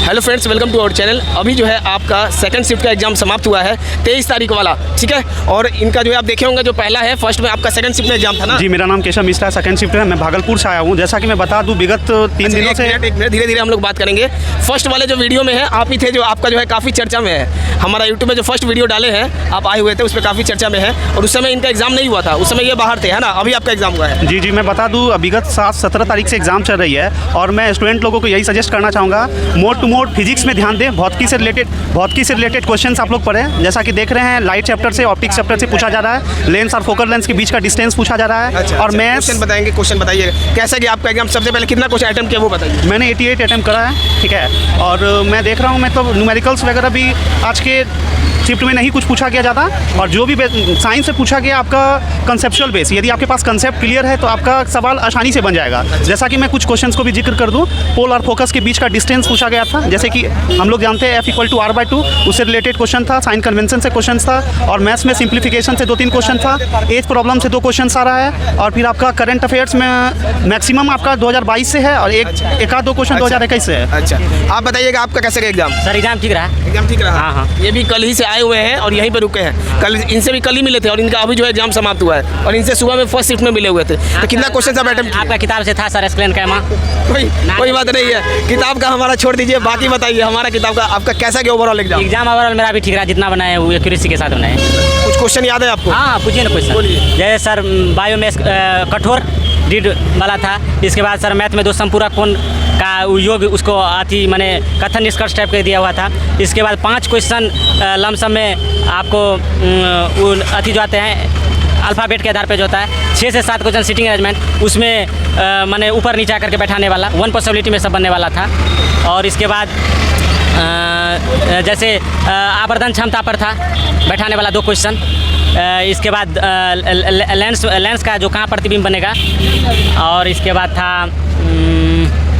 Hello friends, welcome to our channel. अभी जो है आपका सेकंड शिफ्ट का एग्जाम समाप्त हुआ है 23 तारीख वाला, ठीक है। और इनका जो है आप देखे होंगे, जो पहला है फर्स्ट में आपका सेकंड शिफ्ट में एग्जाम था ना। जी, मेरा नाम केशव मिश्रा है, सेकंड शिफ्ट है। मैं भागलपुर से आया हूँ। जैसा कि मैं बता दूँ, विगत 3 दिनों से धीरे धीरे हम लोग बात करेंगे। फर्स्ट वाले जो वीडियो में है आप ही थे, जो आपका जो है काफ़ी चर्चा में है। हमारा यूट्यूब में जो फर्स्ट वीडियो डाले हैं आप आए हुए थे, उस पर काफ़ी चर्चा में है। और उस समय इनका एग्जाम नहीं हुआ था, उस समय ये बाहर थे, है ना। अभी आपका एग्जाम हुआ है। जी, मैं बता दूँ, विगत 17 तारीख से एग्जाम चल रही है। और मैं स्टूडेंट लोगों को यही सजेस्ट करना चाहूँगा, मोड टू मोड फिजिक्स में ध्यान दें। भौतिकी से रिलेटेड क्वेश्चंस आप लोग पढ़ें। जैसा कि देख रहे हैं, लाइट चैप्टर से, ऑप्टिक्स चैप्टर से पूछा जा रहा है। लेंस और फोकल लेंस के बीच का डिस्टेंस पूछा जा रहा है। और मैं क्वेश्चन बताइए कैसा कि आपका एग्जाम सबसे पहले कितना क्वेश्चन अटेम्प्ट किया वो बताइए। मैंने 88 अटेम्प्ट करा है, ठीक है। और मैं देख रहा हूँ, मैं तो न्यूमेरिकल्स वगैरह भी आज के शिफ्ट में नहीं कुछ पूछा गया ज़्यादा। और जो भी साइंस से पूछा गया आपका कंसेप्चुअल बेस, यदि आपके पास कंसेप्ट क्लियर है तो आपका सवाल आसानी से बन जाएगा। जैसा कि मैं कुछ क्वेश्चंस को भी जिक्र कर दूं, पोल और फोकस के बीच का डिस्टेंस पूछा गया था। जैसे कि हम लोग जानते हैं F = R/2, उससे रिलेटेड क्वेश्चन था। साइन कन्वेंशन से क्वेश्चन था। और मैथ्स में सिंप्लीफिकेशन से 2-3 क्वेश्चन था। एज प्रॉब्लम से 2 क्वेश्चन आ रहा है। और फिर आपका करंट अफेयर्स में मैक्सिमम आपका 2022 से है और एक आध 2 क्वेश्चन 2021 से है। अच्छा, आप बताइएगा आपका कैसे गया एग्जाम? सर एग्जाम ठीक रहा। एग्जाम ठीक रहा। हाँ। ये भी कल ही से आए हुए हैं और यहीं पे रुके हैं। कल इनसे भी कल ही मिले थे और इनका अभी जो है एग्जाम समाप्त हुआ है। और इनसे सुबह में फर्स्ट शिफ्ट में मिले हुए थे। तो कितना क्वेश्चन सब अटेम्प्ट किए? आपका किताब से था सर, एक्सप्लेन का कोई बात नहीं है, किताब का हमारा छोड़ दीजिए। बाकी बताइए, हमारा किताब का आपका कैसा गया ओवरऑल एग्जाम? एग्जाम ओवरऑल मेरा भी ठीक रहा। जितना बनाए वो एक्यूरेसी के साथ बनाए। कुछ क्वेश्चन याद है आपको? हाँ, पूछिए ना क्वेश्चन। जैसे सर बायो में कठोर रीड वाला था। इसके बाद सर मैथ में 2 संपूरक कोण का योग, उसको अति माने कथन निष्कर्ष टाइप का दिया हुआ था। इसके बाद 5 क्वेश्चन लमसम में आपको अति जो आते हैं अल्फ़ाबेट के आधार पे जो होता है। 6 से 7 क्वेश्चन सिटिंग अरेंजमेंट, उसमें माने ऊपर नीचे करके बैठाने वाला 1 पॉसिबिलिटी में सब बनने वाला था। और इसके बाद जैसे आवर्धन क्षमता पर था बैठाने वाला 2 क्वेश्चन। इसके बाद लेंस का जो कहाँ प्रतिबिंब बनेगा। और इसके बाद था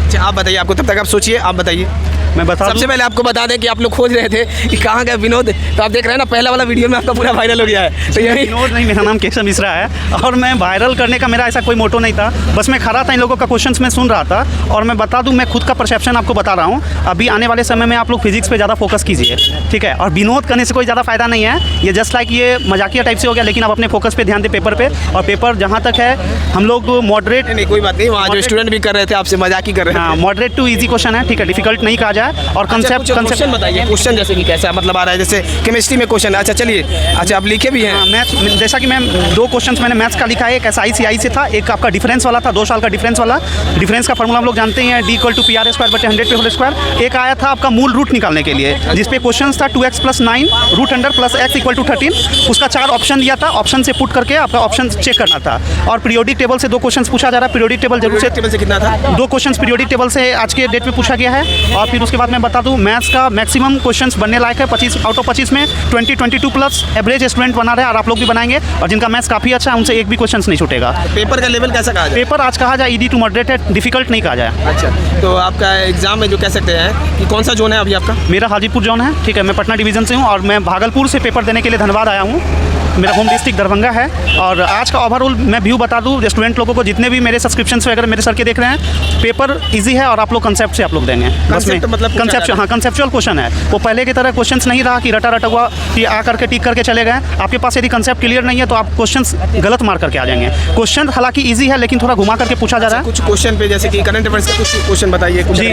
अच्छा, आप बताइए, आपको तब तक आप सोचिए, आप बताइए। मैं बता सबसे पहले आपको बता दें कि आप लोग खोज रहे थे कि कहाँ गए विनोद, तो आप देख रहे हैं ना, पहला वाला वीडियो में आपका पूरा वायरल हो गया है। तो यही विनोद नहीं, मेरा नाम केशव मिश्रा है। और मैं वायरल करने का मेरा ऐसा कोई मोटो नहीं था। बस मैं खड़ा था, इन लोगों का क्वेश्चंस में सुन रहा था। और मैं बता दूं, मैं खुद का परसेप्शन आपको बता रहा हूं। अभी आने वाले समय में आप लोग फिजिक्स पे ज़्यादा फोकस कीजिए, ठीक है। और विनोद करने से कोई ज़्यादा फायदा नहीं है। ये जस्ट लाइक ये मजाकिया टाइप से हो गया। लेकिन आप अपने फोकस पे ध्यान दें, पेपर पे। और पेपर जहाँ तक है, हम लोग मॉडरेट नहीं, कोई बात नहीं। वहाँ जो स्टूडेंट भी कर रहे थे आपसे मजाक ही कर रहे थे। हाँ, मॉडरेट टू ईजी क्वेश्चन है, ठीक है। डिफिकल्ट नहीं कहा जाए। और कंसेप्ट बताइए, क्वेश्चन जैसे कि कैसा मतलब आ रहा है। जैसे केमिस्ट्री में क्वेश्चन, अच्छा चलिए, अच्छा आप लिखे भी हैं। मैथ्स, जैसा कि मैं 2 क्वेश्चंस मैंने मैथ्स का लिखा है। एक SI/CI से था, एक आपका डिफरेंस वाला था, 2 साल का डिफरेंस वाला। डिफरेंस का फॉर्मूला हम लोग जानते हैं, D = PR² एक आया था आपका मूल रूट निकालने के लिए, जिसपे क्वेश्चन था 2x + 9 √अंडर + x = 13। उसका 4 ऑप्शन दिया था। ऑप्शन से पुट करके आपका ऑप्शन चेक करना था। और पीरियोडिक टेबल से 2 क्वेश्चन पूछा जा रहा है। पीरियोडिक टेबल जरूर से कितना था? 2 क्वेश्चन पीरियोडिक टेबल से आज के डेट में पूछा गया है। और फिर उसके बाद मैं बता दूं, मैथ्स का मैक्सिमम क्वेश्चंस बनने लायक है। 25 आउट ऑफ 25 में 22+ एवरेज स्टूडेंट बना रहे हैं। और आप लोग भी बनाएंगे। और जिनका मैथ्स काफ़ी अच्छा है, उनसे एक भी क्वेश्चन नहीं छूटेगा। पेपर का लेवल कैसा कहा जाए? पेपर आज कहा जाए ED टू मॉडरेट है, डिफिकल्ट नहीं कहा जाए। अच्छा, तो आपका एग्जाम में जो कह सकते हैं कि कौन सा जोन है अभी आपका? मेरा हाजीपुर जोन है, ठीक है। मैं पटना डिवीज़न से हूँ। और मैं भागलपुर से पेपर देने के लिए धनबाद आया हूँ। मेरा होम डिस्ट्रिक्ट दरभंगा है। और आज का ओवरऑल मैं व्यू बता दूं, स्टूडेंट लोगों को, जितने भी मेरे सब्सक्रिप्शंस वगैरह मेरे सर के देख रहे हैं, पेपर इजी है। और आप लोग कंसेप्ट से आप लोग देंगे। मतलब कंसेप्चुअल, हाँ, कंसेप्चुअल क्वेश्चन है। वो पहले की तरह क्वेश्चंस नहीं रहा कि रटा हुआ कि आ करके टिक करके चले गए। आपके पास यदि कंसेप्ट क्लियर नहीं है तो आप क्वेश्चंस गलत मार करके आ जाएंगे। क्वेश्चन हालांकि इजी है, लेकिन थोड़ा घुमा करके पूछा जा रहा है। कुछ क्वेश्चन पे जैसे कि करंट अफेयर्स का कुछ क्वेश्चन बताइए। जी,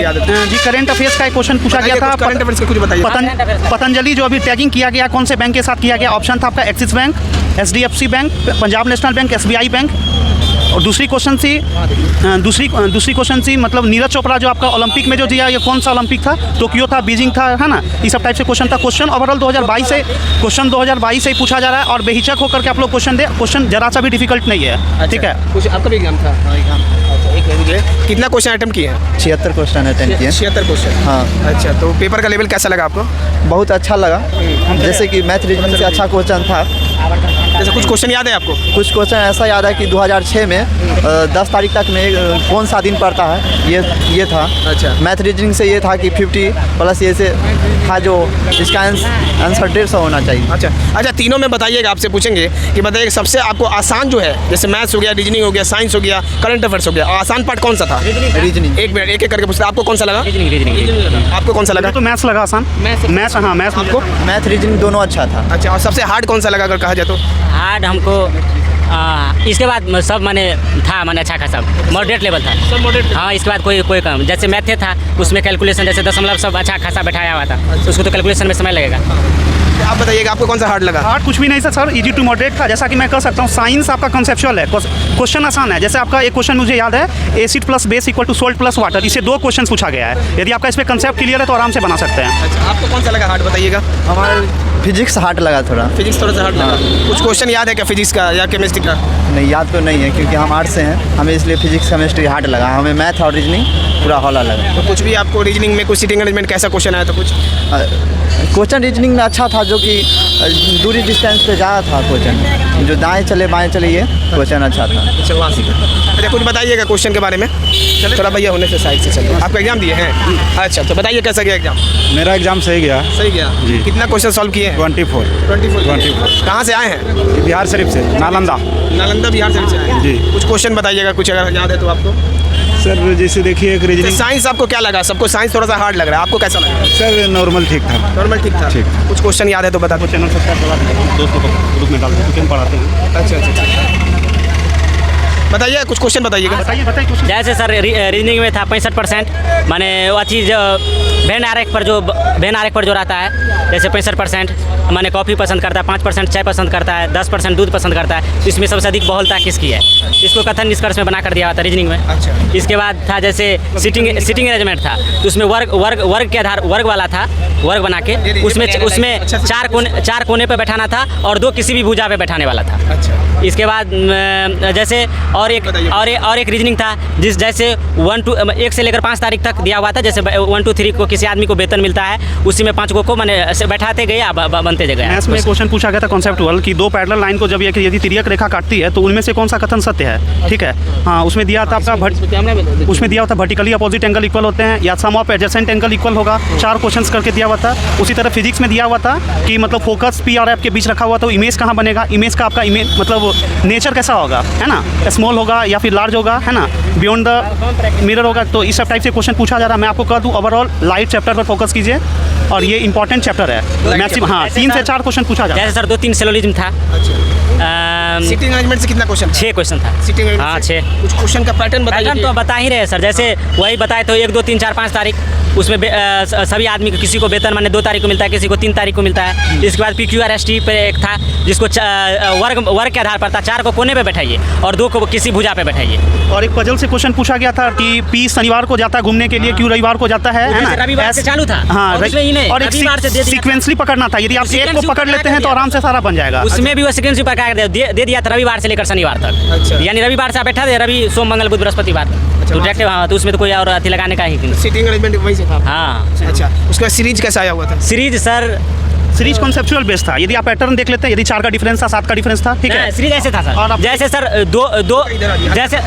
करंट अफेयर्स का एक क्वेश्चन पूछा गया था। करंट अफेयर्स का कुछ बताइए। पतंजलि जो अभी टैगिंग किया गया, कौन से बैंक के साथ किया गया? ऑप्शन था आपका axis bank, SDFC bank, Punjab national bank, SBI bank. और दूसरी क्वेश्चन थी मतलब नीरज चोपड़ा जो आपका ओलंपिक में जो दिया, ये कौन सा ओलंपिक था? टोक्यो था, बीजिंग था, है ना। ये सब टाइप से क्वेश्चन था। क्वेश्चन ओवरऑल 2022 से ही पूछा जा रहा है। और बेहिचक होकर के आप लोग क्वेश्चन दे। क्वेश्चन जरा सा भी डिफिकल्ट नहीं है, ठीक है। कुछ आपका भी एग्जाम था? कितना क्वेश्चन अटेम्प्ट किए हैं? 76 क्वेश्चन अटेम्प्ट किए। 76 क्वेश्चन, हाँ। अच्छा, तो पेपर का लेवल कैसा लगा आपको? बहुत अच्छा लगा। जैसे कि मैथ रीजनिंग से अच्छा क्वेश्चन था। जैसे कुछ क्वेश्चन याद है आपको? कुछ क्वेश्चन ऐसा याद है कि 2006 में 10 तारीख तक में कौन सा दिन पड़ता है, ये था। अच्छा। मैथ रीजनिंग से ये था कि 50 प्लस ये से था, जो इसका आंसर 150 होना चाहिए। अच्छा, तीनों में बताइएगा, आपसे पूछेंगे कि बताइए सबसे आपको आसान जो है, जैसे मैथ्स हो गया, रीजनिंग हो गया, साइंस हो गया, करंट अफेयर्स हो गया, आसान पार्ट कौन सा था? रीजनिंग। एक मिनट, एक करके पूछते हैं। आपको कौन सा लगा? रीजनिंग। आपको कौन सा लगा? तो मैथ्स लगा आसान। मैथ्स, हाँ मैथ्स आपको? मैथ रीजनिंग दोनों अच्छा था। अच्छा, और सबसे हार्ड कौन सा लगा अगर कहा जाए तो? हार्ड हमको इसके बाद सब माने था, माने अच्छा खासा मॉडरेट लेवल था। सब मॉडरेट। हाँ, इसके बाद कोई कम, जैसे मैथ था उसमें कैलकुलेशन, जैसे दशमलव सब अच्छा खासा बैठाया हुआ था, उसको तो कैलकुलेशन में समय लगेगा। आप बताइएगा आपको कौन सा हार्ड लगा? हार्ड कुछ भी नहीं था सर, इजी टू मॉडरेट था। जैसा कि मैं कह सकता हूँ, साइंस आपका कंसेप्चुअल है, क्वेश्चन आसान है। जैसे आपका एक क्वेश्चन मुझे याद है, acid plus base equal to salt plus water, इसे 2 क्वेश्चन पूछा गया है। यदि आपका इस पर कंसेप्ट क्लियर है तो आराम से बना सकते हैं। अच्छा, आपको कौन सा लगा हार्ड बताइएगा? हमारे फिजिक्स हार्ड लगा थोड़ा। फिजिक्स थोड़ा सा हार्ड लगा। कुछ क्वेश्चन याद है क्या फिजिक्स का या केमिस्ट्री का? नहीं, याद तो नहीं है क्योंकि हम आर्ट्स से हैं, हमें इसलिए फिजिक्स केमिस्ट्री हार्ड लगा। हमें मैथ और रीजनिंग पूरा हौला लगा। तो कुछ भी आपको रीजनिंग में कुछ सीटिंग अरेंजमेंट कैसा क्वेश्चन आया तो कुछ? क्वेश्चन रीजनिंग में अच्छा था, जो कि दूरी डिस्टेंस पे जा था क्वेश्चन, जो दाएं चले बाएं चले, ये क्वेश्चन अच्छा था। अच्छा, वहाँ से। अच्छा, कुछ बताइएगा क्वेश्चन के बारे में। थोड़ा भैया होने से साइड से चलिए। आपका एग्जाम दिए हैं? अच्छा, तो बताइए कैसा गया एग्जाम? मेरा एग्जाम सही गया। सही गया जी। कितना क्वेश्चन सॉल्व किए हैं? 24। कहाँ से आए हैं? बिहार शरीफ से, नालंदा। नालंदा बिहार से आए हैं। जी। कुछ क्वेश्चन बताइएगा कुछ अगर याद है तो आपको। सर जैसे देखिए एक रीजनिंग, साइंस आपको क्या लगा? सबको साइंस थोड़ा सा हार्ड लग रहा है, आपको कैसा लगा? सर नॉर्मल ठीक था। नॉर्मल ठीक था। ठीक। कुछ क्वेश्चन याद है तो बता दो। चैनल सब्सक्राइब करा दीजिए, दोस्तों को ग्रुप में डाल दीजिए, क्वेश्चन पढ़ाते हैं। अच्छा, बताइए कुछ क्वेश्चन बताइएगा। बताइए क्वेश्चन। जैसे सर रीजनिंग में था 65%, माने वो चीज़ वेन आरेख पर जो रहता है, जैसे 65% माने कॉफ़ी पसंद करता है, 5% चाय पसंद करता है, 10% दूध पसंद करता है, तो इसमें सबसे अधिक बहुलता किसकी है? इसको कथन निष्कर्ष में बना कर दिया हुआ था रीजनिंग में। अच्छा। इसके बाद था जैसे सिटिंग अरेंजमेंट था, तो उसमें वर्ग के आधार वर्ग वाला था, वर्ग बना के उसमें चार कोने पे बैठाना था और 2 किसी भी भुजा पे बैठाने वाला था। अच्छा। इसके बाद जैसे और एक रीजनिंग था, जैसे 1 से लेकर 5 तारीख तक दिया हुआ था, जैसे 1 2 3 को किसी आदमी को वेतन मिलता है, उसी में 5 को मैंने बैठाते गए, बनते गए। मैथ्स में क्वेश्चन पूछा गया था कॉन्सेप्टुअल कि 2 पैरेलल लाइन को जब यदि तिर्यक रेखा काटती है तो उनमें से कौन सा कथन सत्य है? ठीक है, हाँ, उसमें दिया था आपका उसमें दिया हुआ था वर्टिकली अपोजिट एंगल इक्वल होते हैं या सम ऑफ एडजेसेंट एंगल इक्वल होगा। 4 क्वेश्चंस करके दिया हुआ था। उसी तरह फिजिक्स में दिया हुआ था कि मतलब फोकस पी और एफ के बीच रखा हुआ, तो इमेज कहाँ बनेगा, इमेज का आपका इमेज मतलब नेचर कैसा होगा, है ना, स्मॉल होगा या फिर लार्ज होगा, है ना, बियॉन्ड द मिरर होगा। तो इस सब टाइप से क्वेश्चन पूछा जा रहा है। मैं आपको कह दूँ, ओवरऑल लाइट चैप्टर पर फोकस कीजिए और ये इंपॉर्टेंट चैप्टर है। मैक्सिमम हाँ 3 से 4 क्वेश्चन पूछा जा रहा है। जैसे सर 2-3 सिलोजिज्म था। सिटिंग अरेंजमेंट से कितना क्वेश्चन? 6 क्वेश्चन था। सिटिंग अरेंजमेंट हाँ, से 6। कुछ क्वेश्चन का पैटर्न बताइए। पैटर्न तो बता ही रहे हैं सर, जैसे वही बताए तो 1 2 3 4 5 तारीख, उसमें सभी आदमी को, किसी को वेतन माने 2 तारीख को मिलता है, किसी को 3 तारीख को मिलता है। इसके बाद PQRST पे एक था जिसको वर्ग के आधार पर था, 4 को कोने पे बैठाइए और 2 को किसी भुजा पे बैठाइए। और एक पजल से क्वेश्चन पूछा गया था कि पी शनिवार को जाता है घूमने के लिए, क्यों रविवार को जाता है ना? रविवार से चालू था। हाँ, और उसमें ही नहीं, और एक रविवार से दे दिया था। सीक्वेंसली पकड़ना था। यदि आप एक को पकड़ लेते हैं तो आराम से सारा बन जाएगा। उसमें भी वो सीक्वेंस पकड़ दे दिया था, रविवार से लेकर शनिवार तक। अच्छा। यानी रविवार से आप बैठा दे, रवि सोम मंगल बुध बृहस्पतिवार तक, तो डायरेक्ट हाँ, तो उसमें तो कोई और अथी लगाने का ही नहीं। सिटिंग अरेंजमेंट वही से था। हाँ। अच्छा, उसके बाद सीरीज कैसा आया हुआ था? Series sir series conceptual base था। यदि आप पैटर्न देख लेते हैं, यदि 4 का डिफरेंस था, 7 का डिफरेंस था, ठीक है। सीरीज ऐसे था सर, और जैसे सर दो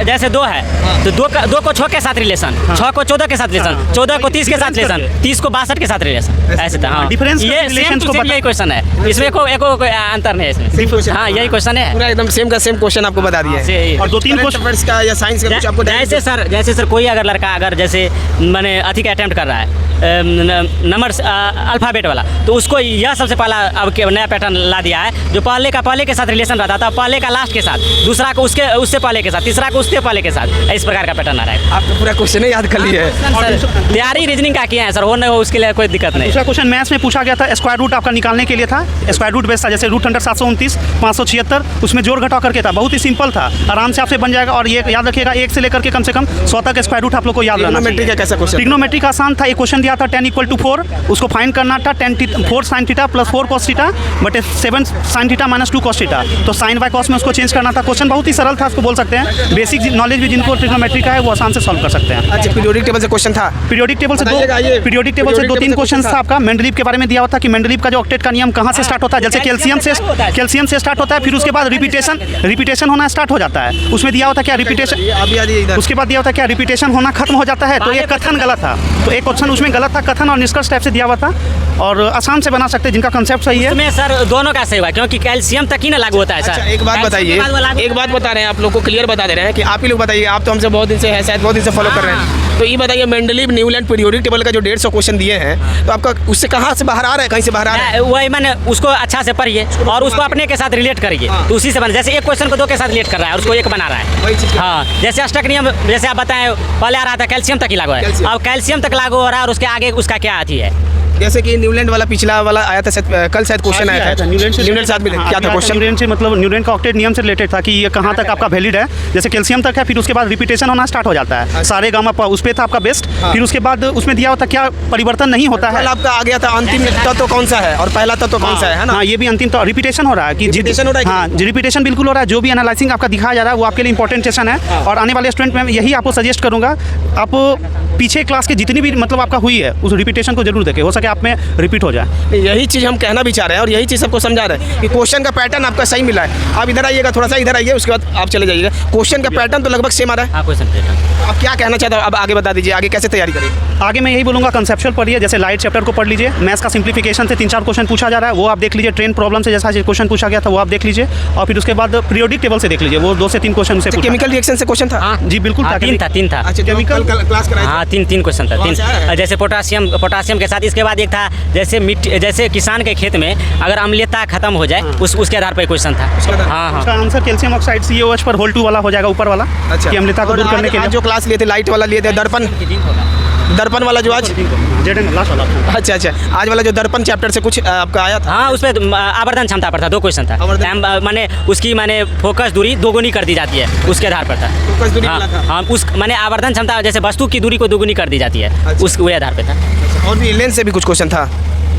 जैसे 2 है तो 2 को 6 के साथ रिलेशन, 6 को 14 के साथ रिलेशन, 14 को 30 के साथ रिलेशन, 30 को 62 के साथ रिलेशन, ऐसे था। हाँ, डिफरेंस ये रिलेशन को यही क्वेश्चन है, इसमें कोई अंतर नहीं है इसमें। हाँ, यही क्वेश्चन है, पूरा एकदम सेम का सेम क्वेश्चन आपको बता दिया है। और 2-3 क्वेश्चन का या साइंस का कुछ आपको जैसे सर कोई अगर लड़का अगर जैसे मैंने अधिक अटेम्प्ट कर रहा है नंबर अल्फ़ाबेट वाला, तो उसको यह सबसे पहला अब नया पैटर्न ला दिया है, जो पहले के साथ रिलेशन रहता था, पहले का लास्ट के साथ, दूसरा को उससे पहले के साथ, तीसरा को उससे पहले के साथ, इस प्रकार का पैटर्न आ रहा है। आपको पूरा क्वेश्चन ही याद कर लिया है सर तैयारी रीजनिंग का किया है सर, हो न हो उसके लिए कोई दिक्कत नहीं। दूसरा क्वेश्चन मैथ्स में पूछा गया था, स्क्वायर रूट आपका निकालने के लिए था। स्क्वायर रूट बेस था, जैसे रूट अंडर 729 576, उसमें जोड़ घटाव करके था। बहुत ही सिंपल था, आराम से आपसे बन जाएगा। और ये याद रखिएगा, 1 से लेकर के कम से कम 100 तक स्क्वायर रूट आप लोग को याद रहना चाहिए। ट्रिग्नोमेट्री का कैसा क्वेश्चन? ट्रिग्नोमेट्री का आसान था। एक क्वेश्चन दिया था tan = 4, उसको फाइंड करना था। 4 sin theta plus 4 cos theta but 7 sin theta minus 2 cos theta. तो साइन बाय कॉस में उसको चेंज करना था। क्वेश्चन बहुत ही सरल था, उसको बोल सकते हैं। बेसिक नॉलेज भी जिनको ट्रिग्नोमेट्री का है वो आसान से सॉल्व कर सकते हैं। अच्छा, पीरियोडिक टेबल से क्वेश्चन था। पीरियोडिक टेबल से बताइएगा ये। दो पीरियोडिक टेबल से periodic 2-3 table से क्वेश्चन question था आपका। मेंडलीव के बारे में दिया हुआ था कि मेंडलीव का जो ऑक्टेट का नियम कहाँ से स्टार्ट होता है। जैसे कैल्शियम से स्टार्ट होता है, फिर उसके बाद रिपीटेशन होना स्टार्ट हो जाता है। उसमें दिया होता है क्या रिपीटेशन, अभी आ जाइए इधर। उसके बाद दिया होता है क्या रिपीटेशन होना खत्म हो जाता है। तो ये कथन गलत था। तो एक क्वेश्चन उसमें गलत था, कथन और निष्कर्ष टाइप से दिया हुआ था। और आसान से बना सकते हैं जिनका कंसेप्ट सही है। इसमें सर दोनों का सही हुआ क्योंकि कैल्शियम तक ही ना लागू होता है सर। अच्छा, एक बात बताइए, एक बात बता रहे हैं आप लोग को, क्लियर बता दे रहे हैं कि आप ही लोग बताइए। आप तो हमसे बहुत दिन से है, शायद बहुत दिन से फॉलो कर रहे हैं। तो ये बताइए, मेंडलीव न्यूलैंड पीरियोडिक टेबल का जो 150 क्वेश्चन दिए हैं, तो आपका उससे कहाँ से बाहर आ रहा है, कहीं से बाहर आ रहा है? वही मैंने उसको अच्छा से पढ़िए और उसको अपने के साथ रिलेट करिए, तो उसी से बना। जैसे एक क्वेश्चन को 2 के साथ रिलेट कर रहा है और उसको एक बना रहा है। वही चीज़। हाँ, जैसे अष्टक नियम जैसे आप बताएं पहले आ रहा था कैल्शियम तक ही लागू है, अब कैल्शियम तक लागू हो रहा है और उसके आगे उसका क्या आती है। जैसे कि न्यूलैंड वाला पिछला वाला आया था, कल शायद क्वेश्चन आया था न्यूलैंड साथ में। क्या था क्वेश्चन? न्यूलैंड से मतलब न्यूलैंड का ऑक्टेट नियम से रिलेटेड था कि ये कहाँ तक आपका वैलिड है। जैसे कैल्शियम तक है, फिर उसके बाद रिपीटेशन होना स्टार्ट हो जाता है। सारे गामा उस पे था आपका बेस्ट। फिर उसके बाद उसमें दिया होता क्या परिवर्तन नहीं होता है। कल आपका आ गया था अंतिम तत्व कौन सा है और पहला तत्व कौन सा है ना? हाँ, ये भी अंतिम तो रिपीटेशन हो रहा है कि Repetition हो रहा है कि हाँ, रिपीटेशन बिल्कुल हो रहा है। जो भी एनालाइसिंग आपका दिखाया जा रहा है वो आपके लिए इंपॉर्टेंट सेशन है। और आने वाले स्टूडेंट में यही आपको सजेस्ट करूँगा, आप पीछे क्लास के जितनी भी मतलब आपका हुई है उस रिपीटेशन को जरूर देखें, हो सके आप में रिपीट हो जाए। यही चीज़ हम कहना भी चाह रहे हैं और यही चीज़ सबको समझा रहे हैं कि क्वेश्चन का पैटर्न आपका सही मिला है। आप इधर आइएगा, थोड़ा सा इधर आइए, उसके बाद आप चले जाइएगा। क्वेश्चन का पैटर्न तो लगभग सेम आ रहा है। हाँ, क्वेश्चन आप क्या कहना चाहते हो, अब आगे बता दीजिए, आगे कैसे तैयारी करें? आगे मैं यही बोलूँगा, कंसेप्चुअल पढ़िए। जैसे लाइट चैप्टर को पढ़ लीजिए, मैथ्स का सिंप्लीफिकेशन से 3-4 क्वेश्चन पूछा जा रहा है, वो आप देख लीजिए। ट्रेन प्रॉब्लम से जैसा क्वेश्चन पूछा गया था वो आप देख लीजिए। और फिर उसके बाद पीरियोडिक टेबल से देख लीजिए, वो 2 से 3 क्वेश्चन से केमिकल रिएक्शन से क्वेश्चन था। जी बिल्कुल था। 3 था। अच्छा, केमिकल क्लास कराया था। हाँ, 3 क्वेश्चन था। वहाँ से आ रहा है? जैसे पोटासियम के साथ इसके बाद एक था जैसे मिट्टी, जैसे किसान के खेत में अगर अम्लीयता खत्म हो जाए उसके आधार पर क्वेश्चन था। हाँ हाँ, उसका आंसर कैल्शियम ऑक्साइड CaOH पर होल 2 वाला हो जाएगा, ऊपर वाला। अच्छा, कि अम्लता को और दूर करने के आज लिए जो क्लास लिए थे, लाइट वाला लिए थे, दर्पण वाला जो आज, लास्ट वाला। अच्छा आज वाला जो दर्पण चैप्टर से कुछ आपका आया था। हाँ, उसमें आवर्धन क्षमता पर था, 2 क्वेश्चन था। माने उसकी माने फोकस दूरी दोगुनी कर दी जाती है, उसके आधार पर था। फोकस दूरी हाँ, वाला था। हाँ, उस माने आवर्धन क्षमता जैसे वस्तु की दूरी को दोगुनी कर दी जाती है, अच्छा। उस वो आधार पर था। और भी लेंस से भी कुछ क्वेश्चन था।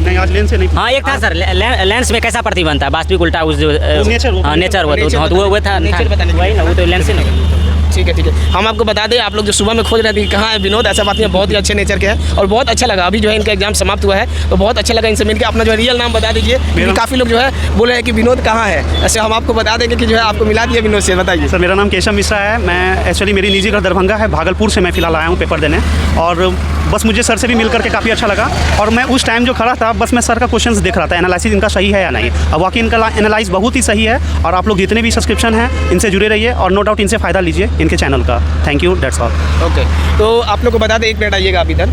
नहीं, आज लेंस से नहीं। हाँ, एक था सर लेंस में कैसा प्रतिबंध था, वास्तविक उल्टा उस जो नेचर हाँ नेचर वो नेचर तो वो था नेचर बताने के वही ना, वो तो लेंस से नहीं। ठीक है। हम आपको बता दें, आप लोग जो सुबह में खोज रहे थे कि कहाँ है विनोद, ऐसा बात नहीं है, बहुत ही अच्छे नेचर के हैं और बहुत अच्छा लगा। अभी जो है इनका एग्जाम समाप्त हुआ है तो बहुत अच्छा लगा इनसे मिलकर। अपना जो है रियल नाम बता दीजिए, क्योंकि काफ़ी लोग जो है बोल रहे हैं कि विनोद कहाँ है। ऐसे हम आपको बता देंगे कि जो है आपको मिला दिया विनोद से। बताइए सर, मेरा नाम केशव मिश्रा है। मैं एक्चुअली मेरी निजी घर दरभंगा है, भागलपुर से मैं फिलहाल आया हूँ पेपर देने। और बस मुझे सर से भी मिल करके काफ़ी अच्छा लगा। और मैं उस टाइम जो खड़ा था बस मैं सर का क्वेश्चन देख रहा था, एनालिसिस इनका सही है या नहीं। अब वाकई इनका एनालाइज बहुत ही सही है। और आप लोग जितने भी सब्सक्रिप्शन हैं इनसे जुड़े रहिए और नो डाउट इनसे फ़ायदा लीजिए इनके चैनल का। Thank you, that's all. Okay, तो आप लोग को बता दें, 1 मिनट आइएगा आप इधर।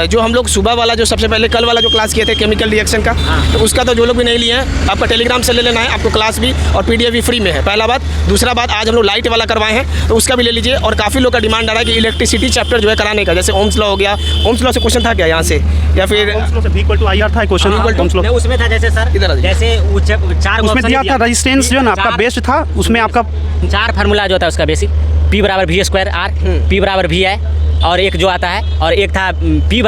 जो हम लोग सुबह वाला जो सबसे पहले कल वाला जो क्लास किए थे केमिकल रिएक्शन का, तो उसका तो जो लोग भी नहीं लिए हैं आपका टेलीग्राम से ले लेना है। आपको क्लास भी और PDF भी फ्री में है, पहला बात। दूसरा बात, आज हम लोग लाइट वाला करवाए हैं तो उसका भी ले लीजिए। और काफ़ी लोग का डिमांड आ रहा है कि इलेक्ट्रिसिटी चैप्टर जो है कराने का, जैसे ओम्स लॉ हो गया। ओम्स लॉ से क्वेश्चन था क्या यहाँ से, या फिर IR था क्वेश्चन। उसमें था जैसे सर, इधर आ जाइए। जैसे 4 उसमें दिया था रेजिस्टेंस जो है ना आपका बेस्ट था, उसमें आपका 4 फार्मूला जो था उसका basic, P = V² R, P = VI, और एक जो आता है, और एक था P =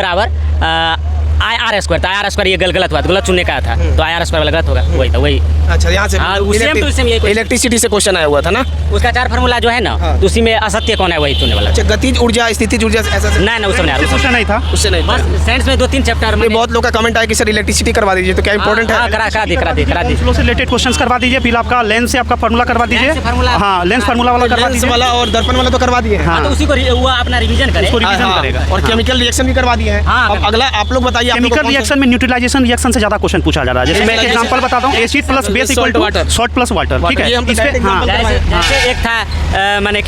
IR²। तो IR² ये गलत हुआ, तो गलत चुनने का था, तो IR² वाला गलत होगा, वही था वही। अच्छा, यहाँ से हाँ, सेम टू सेम यही इलेक्ट्रिसिटी से क्वेश्चन आया हुआ था ना। उसका 4 फार्मूला जो है ना, तो उसी में असत्य कौन है वही चुनने वाला। अच्छा, गतिज ऊर्जा, स्थितिज ऊर्जा, ऐसा नहीं, उसमें नहीं था। उससे नहीं था। बस साइंस में 2-3 चैप्टर में बहुत लोग का कमेंट आया कि सर इलेक्ट्रिसिटी करवा दीजिए, तो क्या इंपॉर्टेंट है? करा दे फ्लो से रिलेटेड क्वेश्चंस करवा दीजिए। फिर आपका लेंस से आपका फार्मूला करवा दीजिए। लेंस से फार्मूला- हाँ, लेंस फार्मूला वाला करवा लेंस दीजिए। वाला और दर्पण वाला तो करवा दिए हैं। हाँ। तो उसी को वो अपना रिवीजन करे। उसको रिवीजन हाँ, करेगा। और केमिकल रिएक्शन भी करवा दिए हैं। हाँ, अब अगला आप लोग बताइए, आप लोगों को केमिकल कौन सा- रिएक्शन में न्यूट्रलाइजेशन रिएक्शन से ज़्यादा क्वेश्चन पूछा जा रहा है। जैसे मैं एक एग्जांपल बताता हूँ, acid plus base equal to salt plus water. ठीक है, ये हम तो इस पे direct हाँ example जैसे एक था माने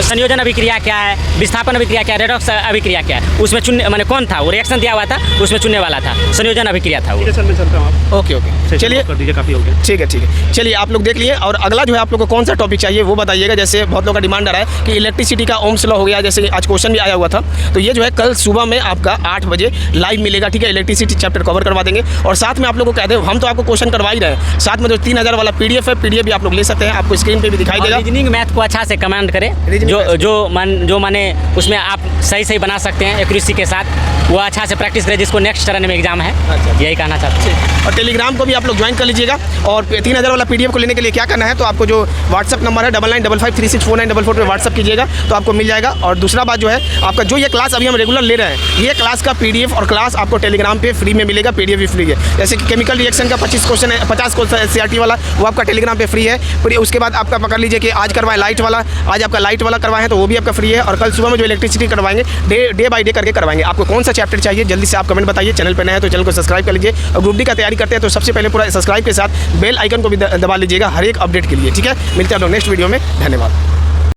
संयोजन अभिक्रिया क्या है, विस्थापन अभिक्रिया क्या है, रेडॉक्स अभिक्रिया क्या है, उसमें चुनने माने कौन था, वो रिएक्शन दिया हुआ था, उसमें चुनने वाला था, संयोजन अभिक्रिया था वो। सर मैं चलता हूँ। ओके, चलिए कर दीजिए, काफ़ी हो गया। ठीक है। चलिए आप लोग देख लिए। और अगला जो है आप लोग को कौन सा टॉपिक चाहिए वो बताइएगा। जैसे बहुत लोग का डिमांड आ रहा है कि इलेक्ट्रिसिटी का ओम्स लॉ हो गया, जैसे आज क्वेश्चन भी आया हुआ था। तो ये जो है कल सुबह में आपका 8 बजे लाइव मिलेगा ठीक है, इलेक्ट्रिसिटी चैप्टर कवर करवा देंगे। और साथ में आप लोगों को कह दें, हम तो आपको क्वेश्चन करवा ही रहे हैं, साथ में जो 3000 वाला PDF है, PDF भी आप लोग ले सकते हैं, आपको स्क्रीन पे भी दिखाई देगा। रीजनिंग मैथ को अच्छा से कमांड करें, जो माने उसमें आप सही बना सकते हैं एक्यूरेसी के साथ, वो अच्छा से प्रैक्टिस करें, जिसको नेक्स्ट टर्न में एग्जाम है। यही कहना चाहते हैं। और टेलीग्राम को भी आप लोग ज्वाइन कर लीजिएगा। और 3000 वाला PDF को लेने के लिए क्या करना है, तो आपको जो व्हाट्सअप नंबर है 9955364944 पे व्हाट्सअप कीजिएगा तो आपको मिल जाएगा। और दूसरा बात जो है, आपका जो ये क्लास अभी हम रेगुलर ले रहे हैं, ये क्लास का PDF और क्लास आपको टेलीग्राम पे फ्री में मिलेगा, PDF भी फ्री है। जैसे कि केमिकल रिएक्शन का 25 क्वेश्चन है, 50 क्वेश्चन SCRT वाला, वो आपका टेलीग्राम पे फ्री है। फिर उसके बाद आपका पकड़ लीजिए कि आज करवाएं लाइट वाला, आज आपका लाइट वाला करवाएं तो वो भी आपका फ्री है। और कल सुबह में जो इलेक्ट्रिसिटी करवाएंगे, डे बाय डे करके करवाएंगे। आपको कौन सा चैप्टर चाहिए, जल्दी से आप कमेंट बताइए। चैनल पर नए हैं तो चैनल को सब्सक्राइब कर लीजिए। और ग्रुप डी का तैयारी करते हैं तो सबसे पहले पूरा सब्सक्राइब के साथ बेल आइकन को भी दबा लीजिएगा हर एक अपडेट के लिए, ठीक है। मिलते हैं आप लोग नेक्स्ट वीडियो में, धन्यवाद।